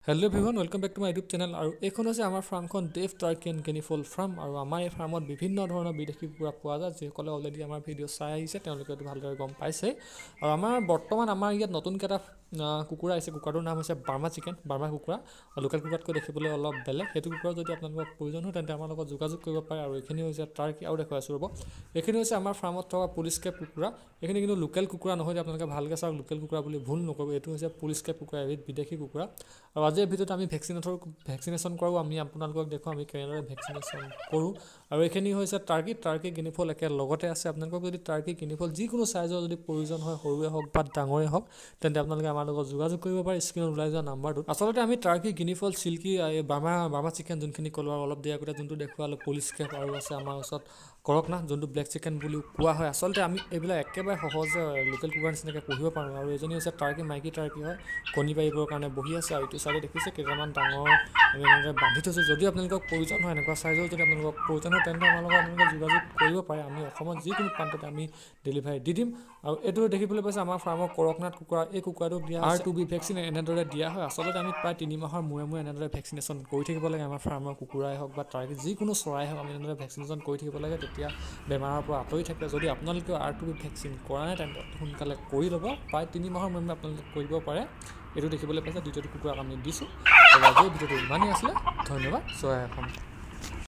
Hello everyone, welcome back to my YouTube channel আৰু এইখন হৈছে আমাৰ ফাৰ্মখন ডেভ টাৰ্কি এণ্ড কেনিফল ফাৰ্ম আৰু আমাৰ এই ফাৰ্মত বিভিন্ন ধৰণৰ বিদেশী কুকুৰা পোৱা যায় যিসকলে অলৰেডি আমাৰ ভিডিঅ' চাই আহিছে তেওঁলোকে এইটো ভালদৰে গম পাইছে আৰু বৰ্তমান আমাৰ ইয়াত নতুনকৈ এটা কুকুৰা আহিছে কুকুৰাটোৰ নাম হৈছে বাৰ্মা চিকেন বাৰ্মা কুকুৰা লোকেল কুকুৰাতকৈ দেখিবলৈ অলপ বেলেগ সেইটো কুকুৰা যদি আপোনালোকৰ প্ৰয়োজন হয় তেন্তে আমাৰ লগত যোগাযোগ কৰিব পাৰে আৰু এইখিনি হৈছে টাৰ্কি আৰু দেখুৱাই আছোঁ ৰ'ব এইখিনি হৈছে আমাৰ ফাৰ্মত থকা পুলিচ কেপ কুকুৰা এইখিনি কিন্তু লোকেল কুকুৰা নহয় আপোনালোকে ভালকৈ চাওক লোকেল কুকুৰা বুলি ভুল নকৰিব এইটো হৈছে পুলিচ কেপ কুকুৰা এবিধ বিদেশী কুকুৰা আৰু আজিৰ ভিডিঅ'ত আমি ভেকচিনেশ্যন কৰোঁ আমি আপোনালোকক দেখুৱাম আমি কেনেদৰে ভেকচিনেশ্যন কৰোঁ আৰু এইখিনি হৈছে টাৰ্কি কিনিফল একে লগতে আছে আপোনালোকক যদি টাৰ্কি কিনিফল যিকোনো চাইজৰ যদি প্ৰয়োজন হয় সৰুৱে হওক বা ডাঙৰে হওক তেন্তে আপোনালোকে আমাৰ লগত যোগাযোগ কৰিব পাৰে স্ক্ৰীনত ওলাই যোৱা নাম্বাৰটোত আচলতে আমি টাৰ্কি কিনিফল চিল্কি এই বাৰ্মা চিকেন যোনখিনি ক'লো আৰু অলপ দেৰি আগতে যোনটো দেখুৱালোঁ পুলিচ কেপ আৰু আছে আমাৰ ওচৰত কৰকনাথ যোনটো ব্লেক চিকেন বুলি কোৱা হয় আচলতে আমি এইবিলাক একেবাৰে সহজে লোকেল কুকুৰাৰ নিচিনাকৈ পুহিব পাৰোঁ আৰু এজনী হৈছে টাৰ্কি মাইকী টাৰ্কি হয় কণী পাৰিবৰ কাৰণে বহি আছে আৰু ইটো চাইডে দেখিছে কেইটামান ডাঙৰ আমি এনেদৰে বান্ধি থৈছোঁ যদি আপোনালোকক প্ৰয়োজন হয় এনেকুৱা চাইজৰ যদি আপোনালোকক প্ৰয়োজন হয় তেন্তে আমাৰ লগত আপোনালোকে যোগাযোগ কৰিব পাৰে আমি অসমত যিকোনো প্ৰান্ততে আমি ডেলিভাৰী দি দিম আৰু এইটো দেখিবলৈ পাইছে আমাৰ ফাৰ্মৰ কৰকনাথ কুকুৰা এই কুকুৰাটোক দিয়া R2B ভেকচিন এনেদৰে দিয়া হয় আচলতে আমি প্ৰায় 3 মাহৰ মূৰে মূৰে এনেদৰে ভেকচিনেশ্যন কৰি থাকিব লাগে আমাৰ ফাৰ্মৰ কুকুৰাই হওক বা টাৰ্কি যিকোনো চৰাই হওক আমি এনেদৰে ভেকচিনেশ্যন কৰি থাকিব লাগে তেতিয়া বেমাৰৰ পৰা আঁতৰি থাকে যদি আপোনালোকে R2B ভেকচিন কৰা নাই তেন্তে সোনকালে কৰি ল'ব প্ৰায় 3 মাহৰ মূৰে মূৰে আপোনালোকে কৰিব পাৰে এইটো দেখিবলৈ পাইছে দ্বিতীয়টো কুকুৰাক আমি দিছোঁ আৰু আজিৰ ভিডিঅ'টো ইমানেই আছিলে ধন্যবাদ জয় অসম।